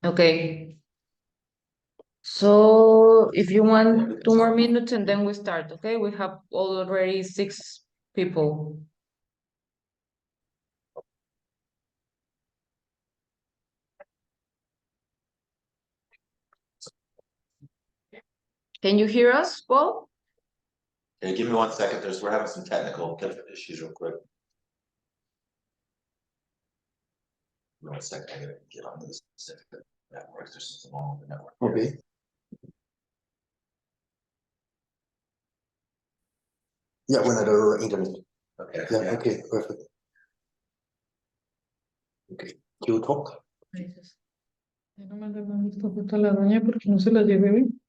Okay. So if you want 2 more minutes and then we start, okay? We have already 6 people. Can you hear us, Paul? Okay, give me 1 second. We're having some technical issues real quick. 1 second, I gotta get on this network. There's something wrong with the network. Okay. Yeah, when I do internet. Okay. Yeah, okay, perfect. Okay, you talk. No me han visto justo la doña porque no se la llevé bien.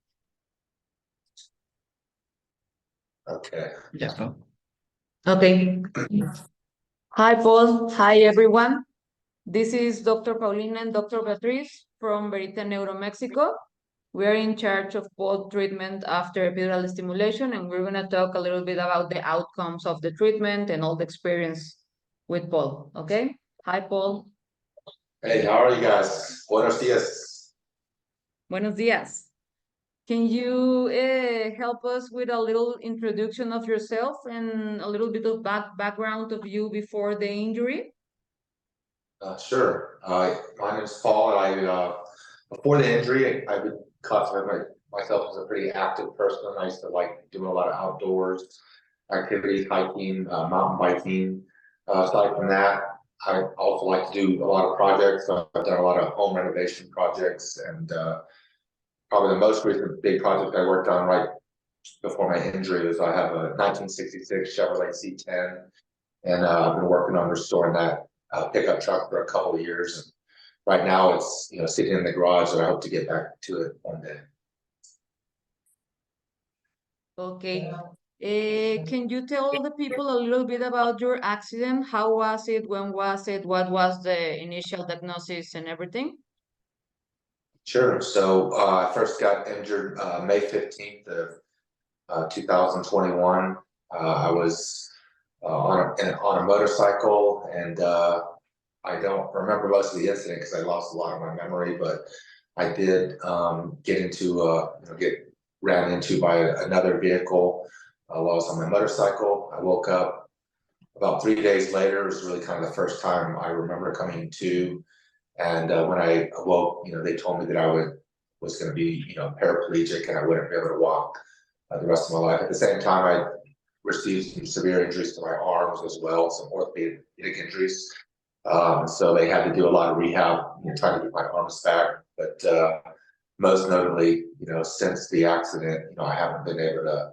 Okay. Yeah. Okay. Hi, Paul. Hi, everyone. This is Dr. Paulina and Dr. Beatriz from Verita Neuro, Mexico. We are in charge of Paul treatment after epidural stimulation, and we're going to talk a little bit about the outcomes of the treatment and all the experience with Paul. Okay? Hi, Paul. Hey, how are you guys? Buenos dias. Buenos dias. Can you help us with a little introduction of yourself and a little bit of background of you before the injury? Sure. My name is Paul. Before the injury, I would classify myself as a pretty active person. I used to like doing a lot of outdoors activities, hiking, mountain biking. Aside from that, I also like to do a lot of projects. I've done a lot of home renovation projects, and probably the most recent big project I worked on right before my injury was I have a 1966 Chevrolet C10, and I've been working on restoring that pickup truck for a couple of years. And right now it's sitting in the garage, and I hope to get back to it one day. Okay. Can you tell the people a little bit about your accident? How was it? When was it? What was the initial diagnosis and everything? Sure. So I first got injured May 15th of 2021. I was on a motorcycle, and I don't remember most of the incident because I lost a lot of my memory, but I did get ran into by another vehicle while I was on my motorcycle. I woke up about 3 days later. It was really kind of the first time I remember coming to. And when I awoke, they told me that I was going to be, paraplegic, and I wouldn't be able to walk the rest of my life. At the same time, I received some severe injuries to my arms as well, some orthopedic injuries. So they had to do a lot of rehab, trying to get my arms back. But most notably, since the accident, I haven't been able to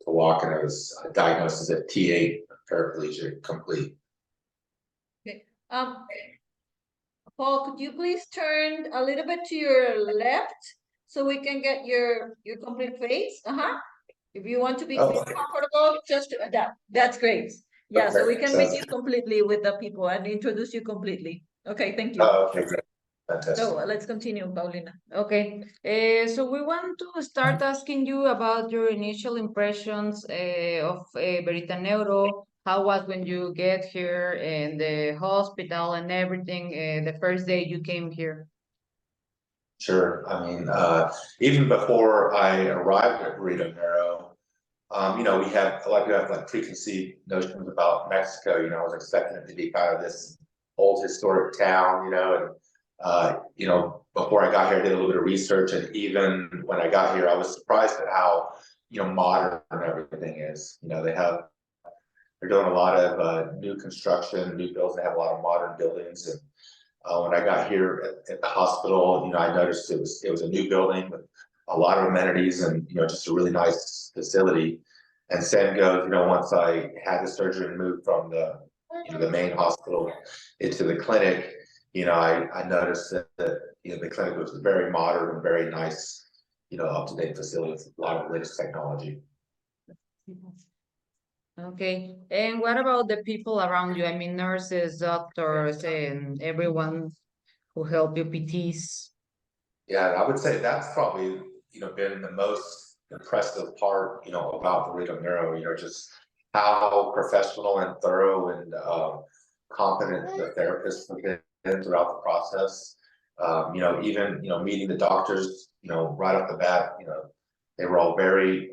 walk, and I was diagnosed as a T8 paraplegic complete. Okay. Paul, could you please turn a little bit to your left so we can get your complete face? If you want to be comfortable, just adapt. That's great. Yeah, okay. So we can meet you completely with the people and introduce you completely. Okay, thank you. Okay, great. Fantastic. So let's continue, Paulina. Okay, so we want to start asking you about your initial impressions of Verita Neuro. How was when you get here in the hospital and everything, the first day you came here? Sure. I mean, even before I arrived at Verita Neuro, we had a lot of people have like preconceived notions about Mexico. I was expecting it to be kind of this old historic town, and before I got here, I did a little bit of research, and even when I got here, I was surprised at how modern everything is. They're doing a lot of new construction, new builds. They have a lot of modern buildings, and when I got here at the hospital, I noticed it was a new building with a lot of amenities, and just a really nice facility. And same goes, once I had the surgery and moved from the main hospital into the clinic, I noticed that the clinic was very modern and very nice, up-to-date facility with a lot of latest technology. Okay, and what about the people around you? I mean, nurses, doctors, and everyone who help you, PTs. Yeah, I would say that's probably been the most impressive part about Verita Neuro. Just how professional and thorough and competent the therapists have been throughout the process. Even meeting the doctors, right off the bat, they were all very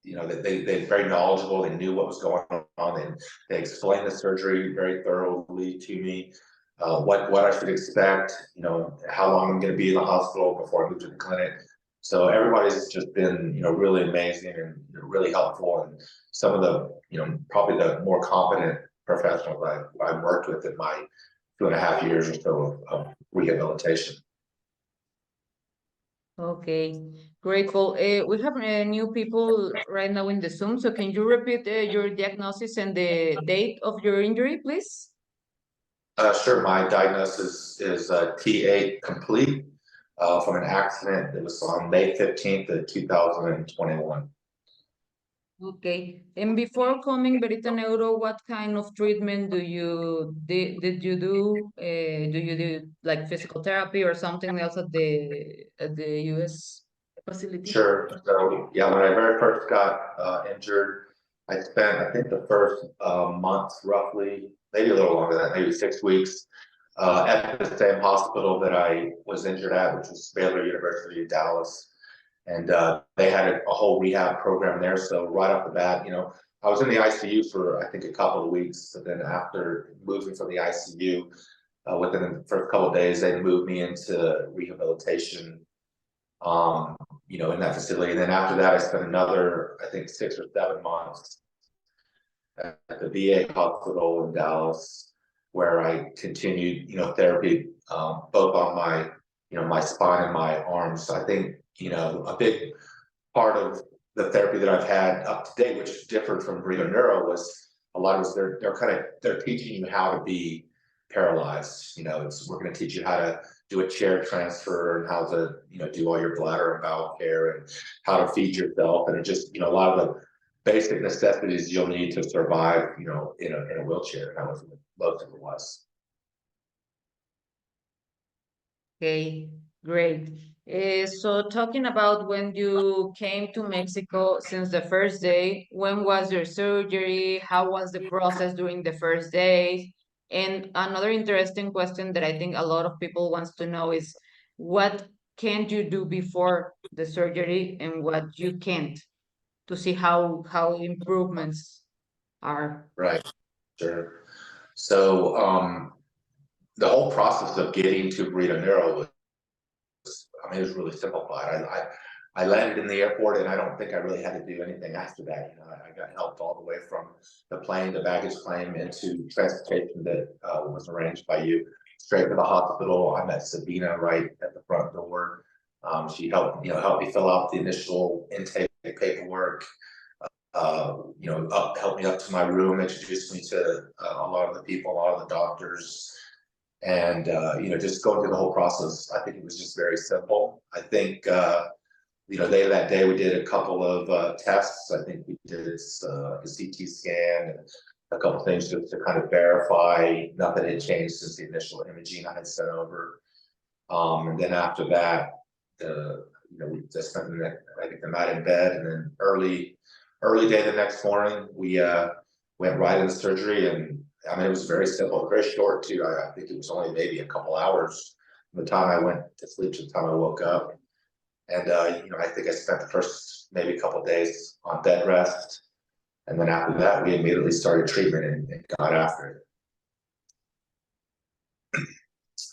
they're very knowledgeable. They knew what was going on, and they explained the surgery very thoroughly to me. What I should expect, how long I'm going to be in the hospital before I move to the clinic. So everybody's just been, really amazing and really helpful, and some of the, probably the more competent professionals I've worked with in my 2.5 years or so of rehabilitation. Okay, grateful. We have new people right now in the Zoom, so can you repeat your diagnosis and the date of your injury, please? Sure. My diagnosis is T8 complete from an accident that was on May 15th of 2021. Okay, and before coming Verita Neuro, what kind of treatment did you do? Do you do like physical therapy or something else at the US facility? Sure. So yeah, when I very first got injured, I spent, I think, the first month, roughly, maybe a little longer than that, maybe 6 weeks, at the same hospital that I was injured at, which was Baylor University of Dallas. And they had a whole rehab program there. So right off the bat, I was in the ICU for, I think, a couple of weeks. But then after moving from the ICU, within the first couple of days, they moved me into rehabilitation, in that facility. And then after that, I spent another, I think, 6 or 7 months at the VA hospital in Dallas, where I continued, therapy, both on my, my spine and my arms. I think, a big part of the therapy that I've had up to date, which differed from Verita Neuro, was a lot of they're teaching you how to be paralyzed. We're going to teach you how to do a chair transfer and how to, do all your bladder and bowel care and how to feed yourself. And it just, a lot of the basic necessities you'll need to survive, in a wheelchair. That was what most of it was. Okay, great. So talking about when you came to Mexico since the first day, when was your surgery? How was the process during the first days? And another interesting question that I think a lot of people wants to know is what can you do before the surgery and what you can't, to see how improvements are. Right. Sure. So the whole process of getting to Verita Neuro was, it was really simplified. I landed in the airport, and I don't think I really had to do anything after that. I got helped all the way from the plane, the baggage claim, into transportation that was arranged by you straight to the hospital. I met Sabina right at the front door. She helped me fill out the initial intake paperwork. Helped me up to my room, introduced me to a lot of the people, a lot of the doctors. And, just going through the whole process, I think it was just very simple. I think, later that day, we did a couple of tests. I think we did a CT scan and a couple things just to kind of verify nothing had changed since the initial imaging I had sent over. And then after that, we just spent the night in bed, and then early day the next morning, we went right into surgery. And it was very simple, very short too. I think it was only maybe a couple hours from the time I went to sleep to the time I woke up. And I think I spent the first maybe a couple of days on bed rest. And then after that, we immediately started treatment and got after it.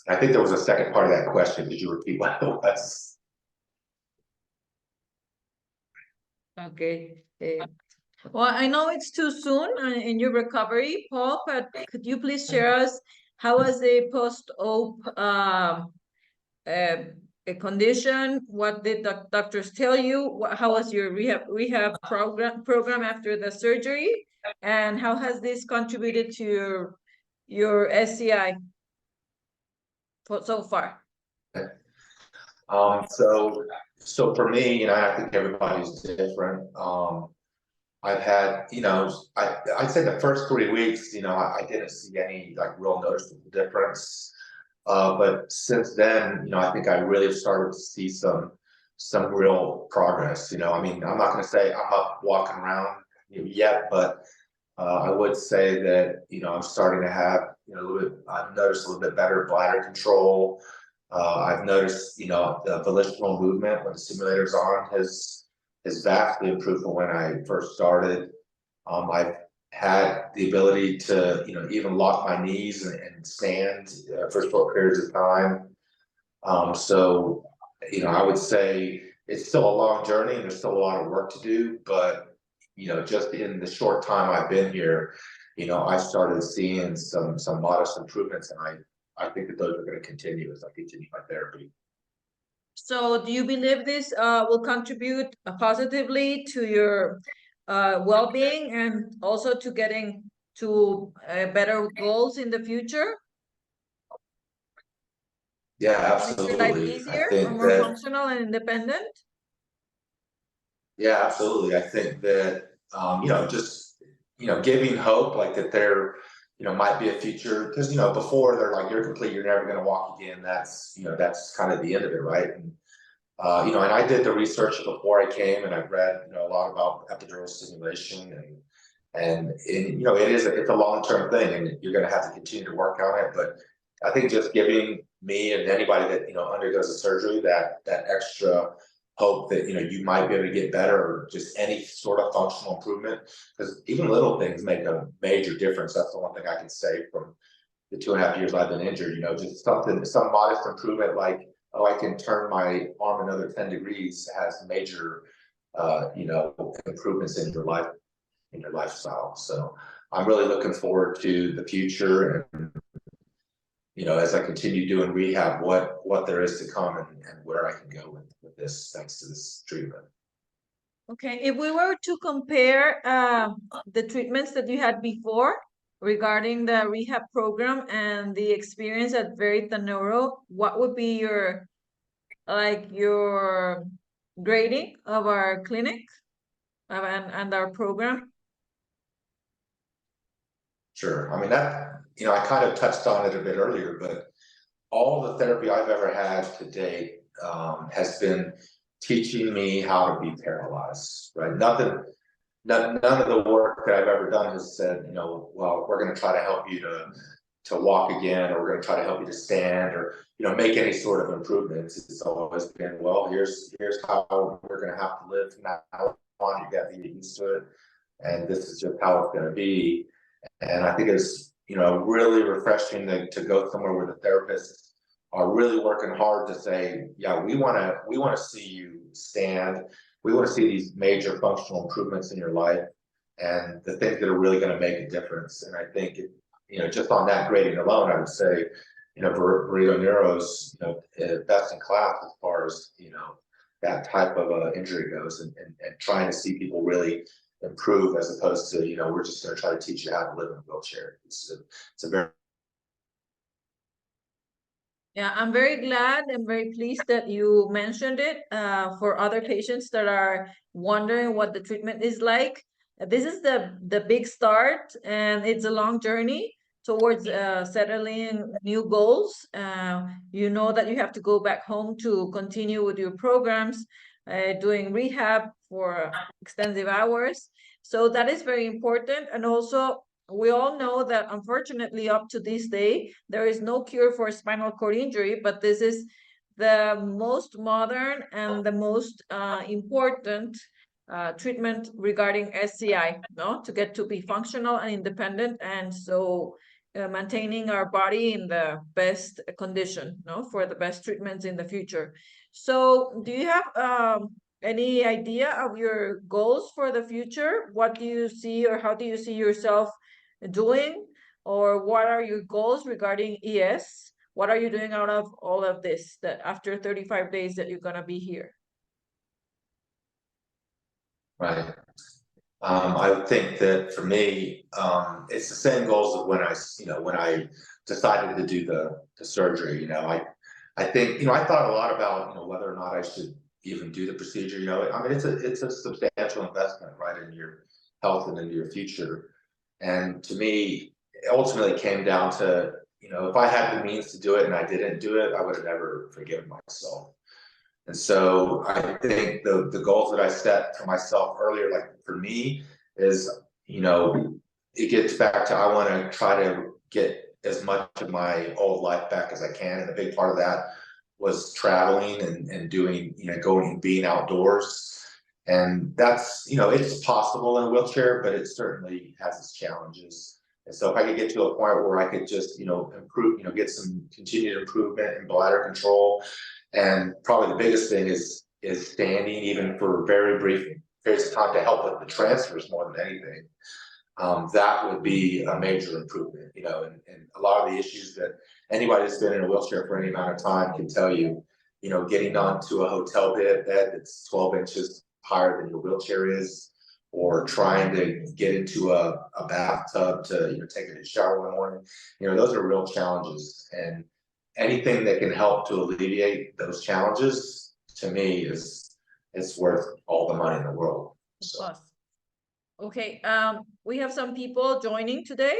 I think there was a second part of that question. Did you repeat what it was? Okay. Well, I know it's too soon in your recovery, Paul, but could you please share us how was the post-op condition? What did the doctors tell you? How was your rehab program after the surgery? And how has this contributed to your SCI so far? So for me, I think everybody's different. I've had, I'd say the first 3 weeks, I didn't see any real noticeable difference. But since then, I think I really have started to see some real progress. I'm not going to say I'm up walking around yet, but I would say that, I'm starting to have, I've noticed a little bit better bladder control. I've noticed, the volitional movement when the stimulator's on has vastly improved from when I first started. I've had the ability to, even lock my knees and stand for short periods of time. So, I would say it's still a long journey and there's still a lot of work to do, but, just in the short time I've been here, I started seeing some modest improvements, and I think that those are going to continue as I continue my therapy. So do you believe this will contribute positively to your well-being and also to getting to better goals in the future? Yeah, Make your life absolutely. I easier or think more that, functional and independent? yeah, absolutely. I think that, just, giving hope, like that there, might be a future, because, before they're like, you're complete, you're never going to walk again. That's kind of the end of it, right? And, and I did the research before I came, and I've read, a lot about epidural stimulation, and it's a long-term thing, and you're going to have to continue to work on it. But I think just giving me and anybody that, undergoes a surgery that extra hope that, you might be able to get better, or just any sort of functional improvement, because even little things make a major difference. That's the one thing I can say from the 2.5 years I've been injured, just some modest improvement, like, oh, I can turn my arm another 10 degrees, has major, improvements in your lifestyle. So I'm really looking forward to the future, and, as I continue doing rehab, what there is to come, and where I can go with this, thanks to this treatment. Okay, if we were to compare the treatments that you had before regarding the rehab program and the experience at Verita Neuro, what would be your grading of our clinic and our program? Sure. I mean, that, I kind of touched on it a bit earlier, but all the therapy I've ever had to date has been teaching me how to be paralyzed, right? None of the work that I've ever done has said, well, we're going to try to help you to walk again, or we're going to try to help you to stand, or, make any sort of improvements. It's always been, well, here's how we're going to have to live from now on. You got to get used to it, and this is just how it's going to be. And I think it's, really refreshing to go somewhere where the therapists are really working hard to say, yeah, we want to see you stand. We want to see these major functional improvements in your life, and the things that are really going to make a difference. And I think, just on that grading alone, I would say, Verita Neuro's, best in class as far as, that type of injury goes, and trying to see people really improve, as opposed to, we're just going to try to teach you how to live in a wheelchair. It's a very. Yeah, I'm very glad and very pleased that you mentioned it for other patients that are wondering what the treatment is like. This is the big start, and it's a long journey towards settling new goals. You know that you have to go back home to continue with your programs, doing rehab for extensive hours. So that is very important. And also, we all know that unfortunately up to this day, there is no cure for spinal cord injury, but this is the most modern and the most important treatment regarding SCI, no? To get to be functional and independent, and so maintaining our body in the best condition, no? For the best treatments in the future. So do you have any idea of your goals for the future? What do you see, or how do you see yourself doing, or what are your goals regarding ES? What are you doing out of all of this, that after 35 days that you're going to be here? Right. I think that for me, it's the same goals as when I decided to do the surgery. I think, I thought a lot about, whether or not I should even do the procedure. I mean, it's a substantial investment, right, in your health and into your future. And to me, it ultimately came down to, if I had the means to do it and I didn't do it, I would have never forgiven myself. And so I think the goals that I set for myself earlier, like for me, is, it gets back to, I want to try to get as much of my old life back as I can. And a big part of that was traveling and doing, going and being outdoors. And that's, it's possible in a wheelchair, but it certainly has its challenges. And so if I could get to a point where I could just, improve, get some continued improvement in bladder control. And probably the biggest thing is standing, even for very brief periods of time, to help with the transfers more than anything. That would be a major improvement, and a lot of the issues that anybody that's been in a wheelchair for any amount of time can tell you, getting onto a hotel bed that's 12 inches higher than your wheelchair is, or trying to get into a bathtub to, take a shower in the morning, those are real challenges. And anything that can help to alleviate those challenges, to me, it's worth all the money in the world. So. Okay, we have some people joining today,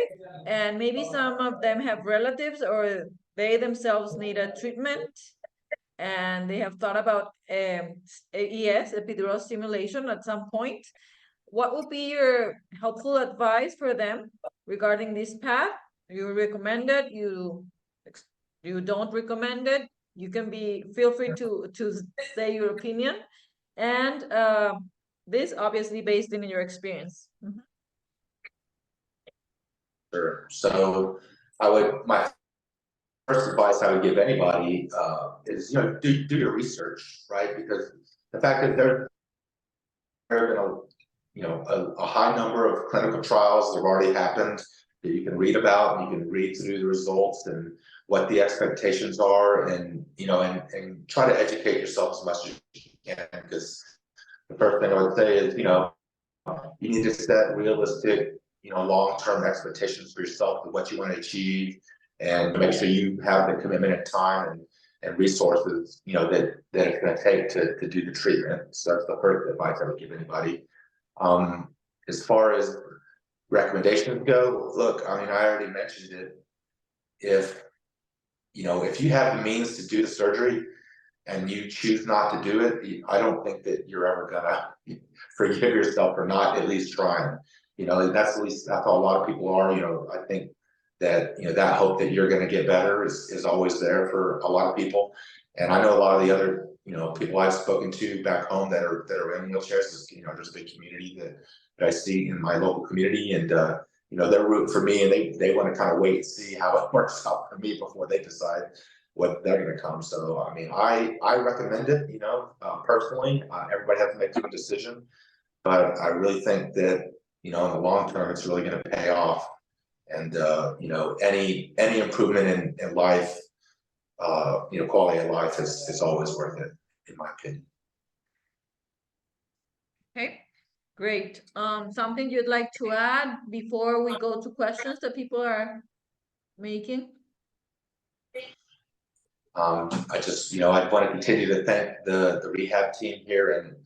and maybe some of them have relatives or they themselves need a treatment, and they have thought about AES, epidural stimulation, at some point. What would be your helpful advice for them regarding this path? You recommend it, you don't recommend it, you can feel free to say your opinion, and this obviously based in your experience. Mm-hmm. Sure. So my first advice I would give anybody is, do your research, right? Because the fact that there have been a high number of clinical trials that have already happened that you can read about, and you can read through the results and what the expectations are, and and try to educate yourself as much as you can. Because the first thing I would say is, you need to set realistic, long-term expectations for yourself of what you want to achieve, and make sure you have the commitment of time and resources, that it's going to take to do the treatment. So that's the first advice I would give anybody. As far as recommendations go, look, I already mentioned it. If you have the means to do the surgery and you choose not to do it, I don't think that you're ever gonna forgive yourself for not at least trying. That's how a lot of people are. I think that that hope that you're going to get better is always there for a lot of people. And I know a lot of the other people I've spoken to back home that are in wheelchairs. There's a big community that I see in my local community, and they're rooting for me, and they want to kind of wait and see how it works out for me before they decide what they're going to come. So I recommend it. Personally, everybody has to make their decision, but I really think that in the long term, it's really going to pay off. And any improvement in life, quality of life is always worth it, in my opinion. Okay, great. Something you'd like to add before we go to questions that people are making? I just, I want to continue to thank the rehab team here, and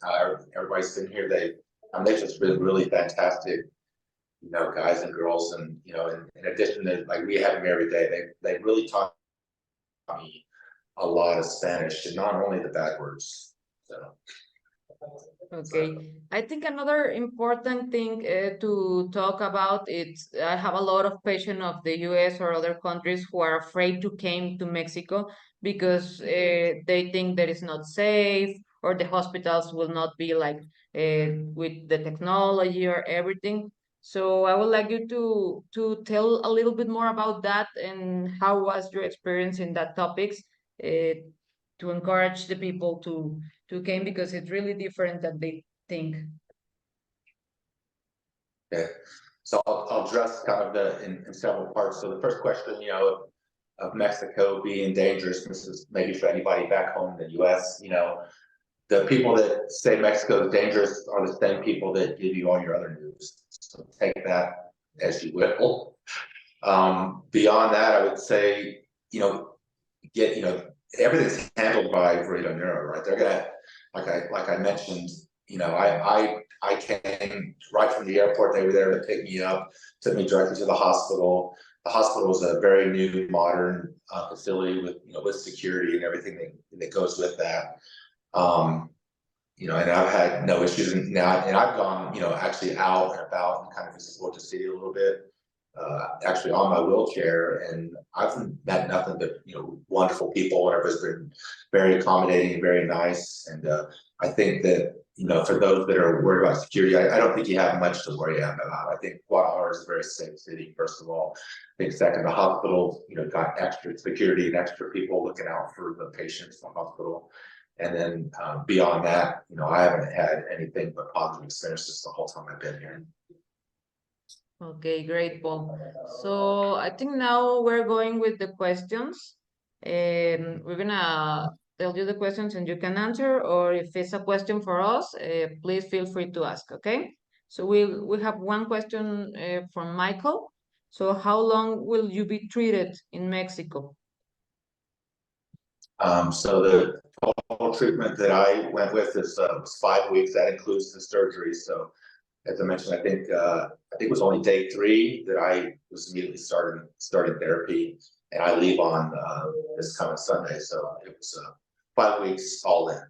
everybody's been here. They've just been really fantastic, guys and girls, and in addition to like rehabbing me every day, they really taught me a lot of Spanish, and not only the bad words. So. Okay, I think another important thing to talk about is I have a lot of patients of the US or other countries who are afraid to come to Mexico because they think that it's not safe, or the hospitals will not be like with the technology or everything. So I would like you to tell a little bit more about that, and how was your experience in that topics, to encourage the people to come, because it's really different than they think. Okay, so I'll address kind of in several parts. So the first question, of Mexico being dangerous, this is maybe for anybody back home in the US, the people that say Mexico is dangerous are the same people that give you all your other news. So take that as you will. Beyond that, I would say, everything's handled by Verita Neuro, right? They're gonna, like I mentioned, I came right from the airport. They were there to pick me up, took me directly to the hospital. The hospital is a very new, modern facility with with security and everything that goes with that. and I've had no issues now, and I've gone, actually out and about and kind of visited the city a little bit, actually on my wheelchair, and I've met nothing but, wonderful people, and everybody's been very accommodating and very nice. And I think that, for those that are worried about security, I don't think you have much to worry about. I think Guadalajara is a very safe city, first of all. I think second, the hospitals, got extra security and extra people looking out for the patients in the hospital. And then beyond that, I haven't had anything but positive experiences the whole time I've been here. Okay, great, Paul. So I think now we're going with the questions. We're gonna tell you the questions and you can answer, or if it's a question for us, please feel free to ask, okay? So we have one question from Michael. So how long will you be treated in Mexico? So the total treatment that I went with is was 5 weeks. That includes the surgery. So as I mentioned, I think it was only day 3 that I was immediately started therapy, and I leave on this coming Sunday. So it was 5 weeks all in.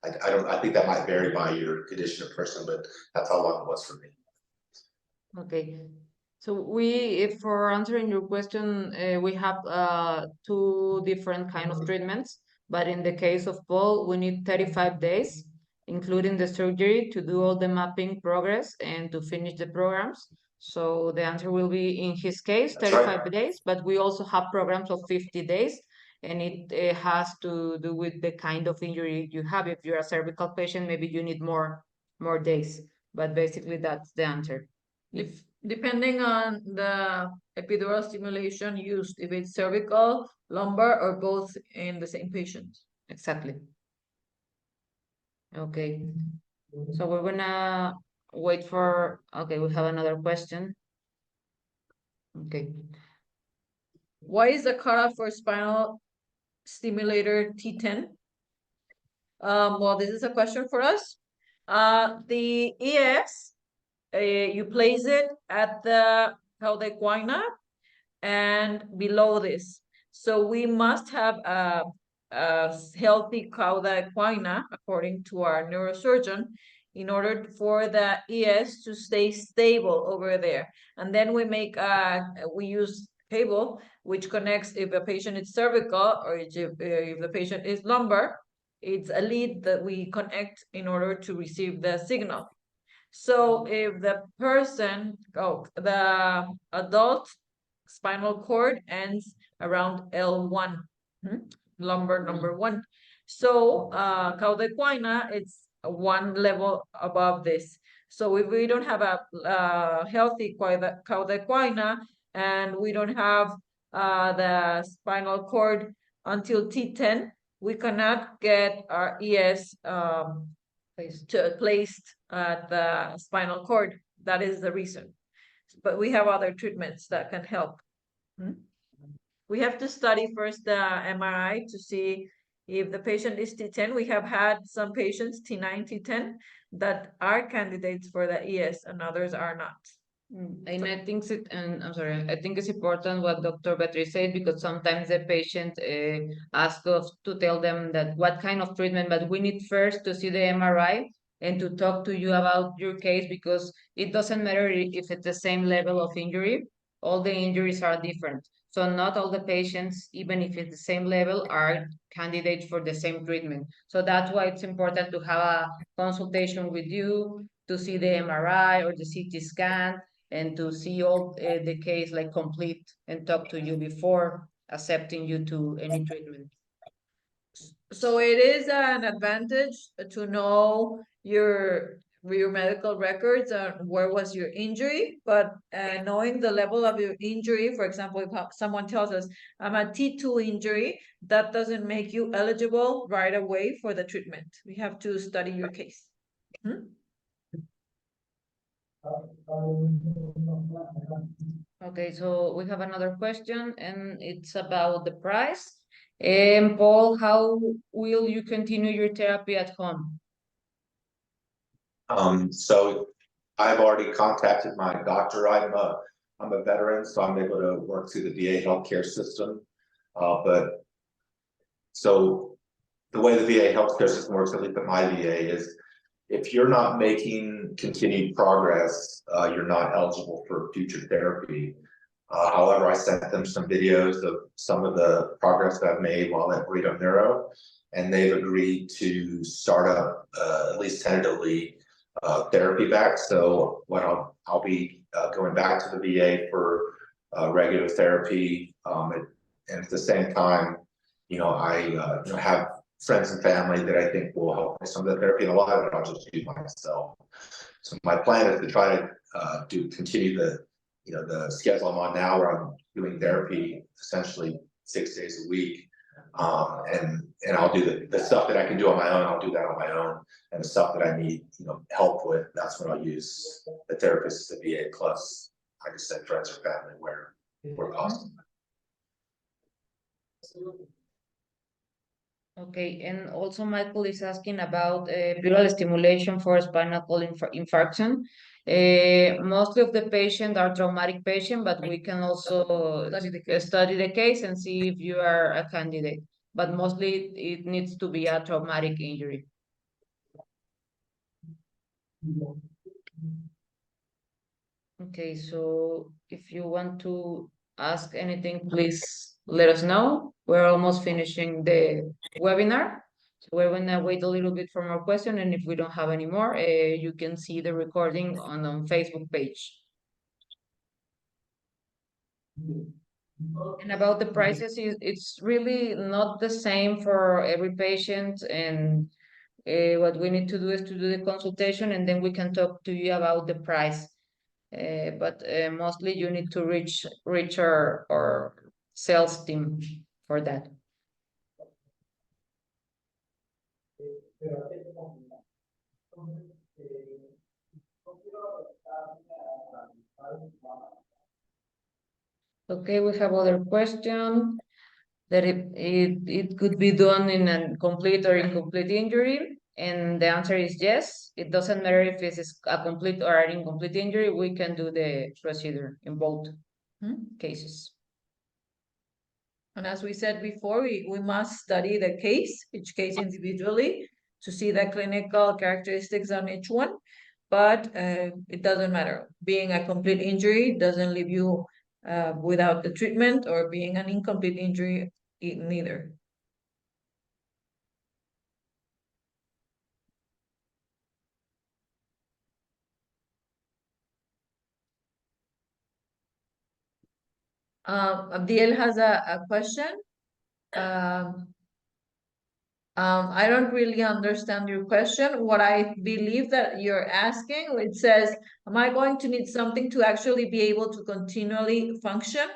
I think that might vary by your condition of person, but that's how long it was for me. Okay. So for answering your question, we have 2 different kind of treatments, but in the case of Paul, we need 35 days, including the surgery, to do all the mapping progress and to finish the programs. So the answer will be, in his case, 35 days, but we also have programs of 50 days, and it has to do with the kind of injury you have. If you're a cervical patient, maybe you need more days, but basically that's the answer. If depending on the epidural stimulation used, if it's cervical, lumbar, or both in the same patient. Exactly. Okay. So we're gonna wait for, okay, we have another question. Okay. Why is the cutoff for spinal stimulator T10? Well, this is a question for us. The ES, you place it at the cauda equina and below this. So we must have a healthy cauda equina, according to our neurosurgeon, in order for the ES to stay stable over there. And then we use cable, which connects, if a patient is cervical or if the patient is lumbar, it's a lead that we connect in order to receive the signal. So if the the adult spinal cord ends around L1, lumbar number 1. So cauda equina, it's 1 level above this. So if we don't have a healthy cauda equina, and we don't have the spinal cord until T10, we cannot get our ES placed at the spinal cord. That is the reason. But we have other treatments that can help. We have to study first the MRI to see if the patient is T10. We have had some patients, T9, T10, that are candidates for the ES and others are not. And I think I think it's important what Dr. Beatriz said, because sometimes the patient asks us to tell them that what kind of treatment, but we need first to see the MRI and to talk to you about your case, because it doesn't matter if it's the same level of injury, all the injuries are different. So not all the patients, even if it's the same level, are candidates for the same treatment. So that's why it's important to have a consultation with you, to see the MRI or the CT scan, and to see all the case like complete and talk to you before accepting you to any treatment. So it is an advantage to know your medical records and where was your injury, but knowing the level of your injury, for example, if someone tells us I'm a T2 injury, that doesn't make you eligible right away for the treatment. We have to study your case. Okay, so we have another question, and it's about the price. And Paul, how will you continue your therapy at home? So I've already contacted my doctor. I'm a veteran, so I'm able to work through the VA healthcare system. So the way the VA healthcare system works, at least at my VA, is if you're not making continued progress, you're not eligible for future therapy. However, I sent them some videos of some of the progress that I've made while at Verita Neuro, and they've agreed to start up, at least tentatively, therapy back. So what I'll be going back to the VA for regular therapy, and at the same time, I have friends and family that I think will help with some of the therapy, and a lot of it I'll just do myself. So my plan is to try to continue the schedule I'm on now, where I'm doing therapy essentially 6 days a week. And I'll do the stuff that I can do on my own, I'll do that on my own. And the stuff that I need, help with, that's when I'll use the therapist, the VA, plus, like I said, friends or family where possible. Okay, and also Michael is asking about epidural stimulation for spinal cord infarction. Mostly of the patients are traumatic patients, but we can also study the case and see if you are a candidate. But mostly it needs to be a traumatic injury. Okay, so if you want to ask anything, please let us know. We're almost finishing the webinar. So we're gonna wait a little bit for more questions, and if we don't have any more, you can see the recording on Facebook page. And about the prices, it's really not the same for every patient, and what we need to do is to do the consultation, and then we can talk to you about the price. But mostly you need to reach our sales team for that. Okay, we have other question that it could be done in a complete or incomplete injury, and the answer is yes. It doesn't matter if it is a complete or an incomplete injury, we can do the procedure in both cases. And as we said before, we must study the case, each case individually, to see the clinical characteristics on each one. But it doesn't matter. Being a complete injury doesn't leave you without the treatment, or being an incomplete injury, neither. Abdiel has a question. I don't really understand your question. What I believe that you're asking, it says, am I going to need something to actually be able to continually function?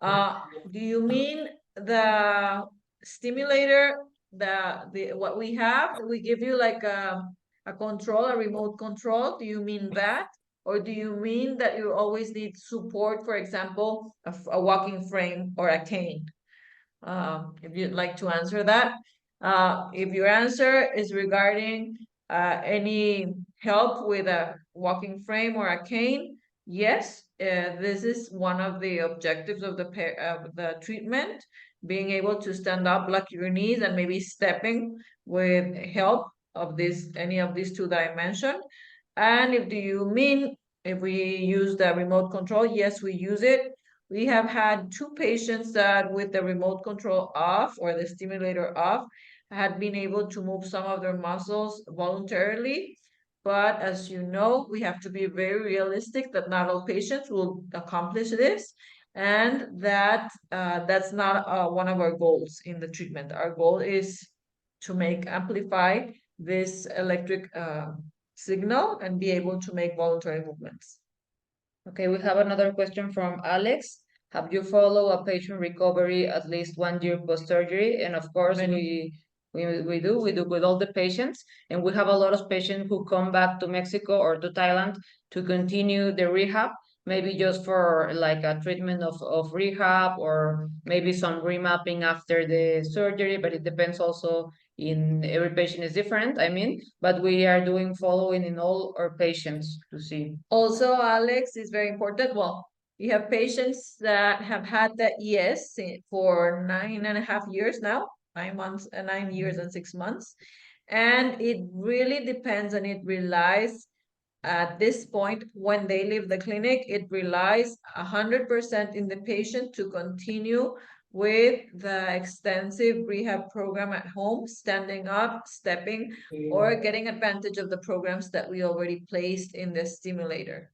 Do you mean the stimulator, the what we have? We give you like a control, a remote control. Do you mean that? Or do you mean that you always need support, for example, a walking frame or a cane? If you'd like to answer that. If your answer is regarding any help with a walking frame or a cane, yes, this is one of the objectives of the treatment, being able to stand up like your knees and maybe stepping with help of any of these two that I mentioned. And if do you mean if we use the remote control, yes, we use it. We have had 2 patients that with the remote control off or the stimulator off had been able to move some of their muscles voluntarily. But as you know, we have to be very realistic that not all patients will accomplish this, and that that's not one of our goals in the treatment. Our goal is to amplify this electric signal and be able to make voluntary movements. Okay, we have another question from Alex. Have you followed a patient recovery at least 1 year post-surgery? And of course, we do with all the patients. And we have a lot of patients who come back to Mexico or to Thailand to continue the rehab, maybe just for like a treatment of rehab, or maybe some remapping after the surgery, but it depends also in every patient is different, but we are doing following in all our patients to see. Also, Alex, is very important. Well, we have patients that have had the ES for 9.5 years now, 9 months, 9 years and 6 months. And it really depends and it relies at this point, when they leave the clinic, it relies 100% in the patient to continue with the extensive rehab program at home, standing up, stepping, or getting advantage of the programs that we already placed in the stimulator.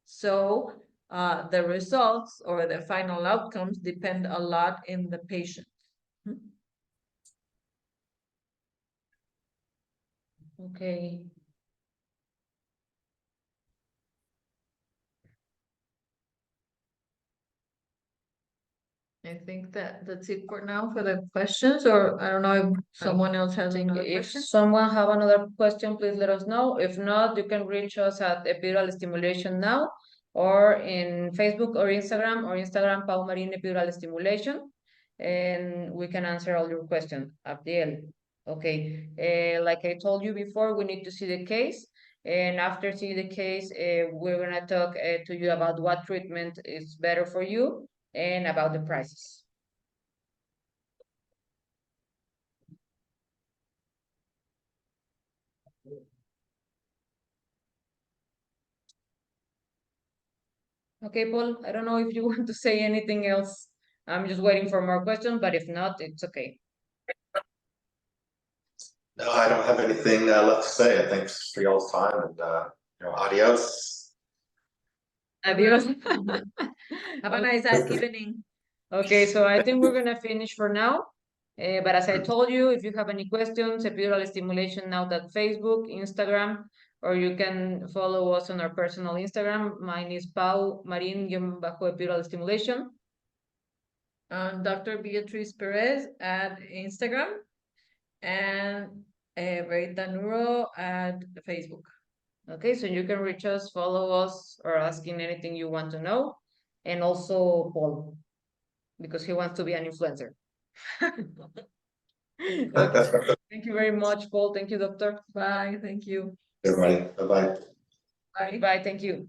So the results or the final outcomes depend a lot in the patient. Okay. I think that's it for now for the questions, or I don't know if someone else has another If question. someone have another question, please let us know. If not, you can reach us at Epidural Stimulation now, or in Facebook or Instagram, Paul Marine Epidural Stimulation, and we can answer all your questions at the end. Okay, like I told you before, we need to see the case, and after seeing the case, we're gonna talk to you about what treatment is better for you and about the prices. Okay, Paul, I don't know if you want to say anything else. I'm just waiting for more questions, but if not, it's okay. No, I don't have anything left to say. Thanks for y'all's time and adios. Adios. Have a nice evening. Okay, so I think we're gonna finish for now. But as I told you, if you have any questions, Epidural Stimulation now that Facebook, Instagram, or you can follow us on our personal Instagram. Mine is Pau Marin-Epidural Stimulation. Dr. Beatriz Perez at Instagram, and Verita Neuro at Facebook. Okay, so you can reach us, follow us, or asking anything you want to know. And also Paul, because he wants to be an influencer. Okay. Thank you very much, Paul. Thank you, doctor. Bye. Thank you. Everybody, bye-bye. Bye. Bye. Thank you.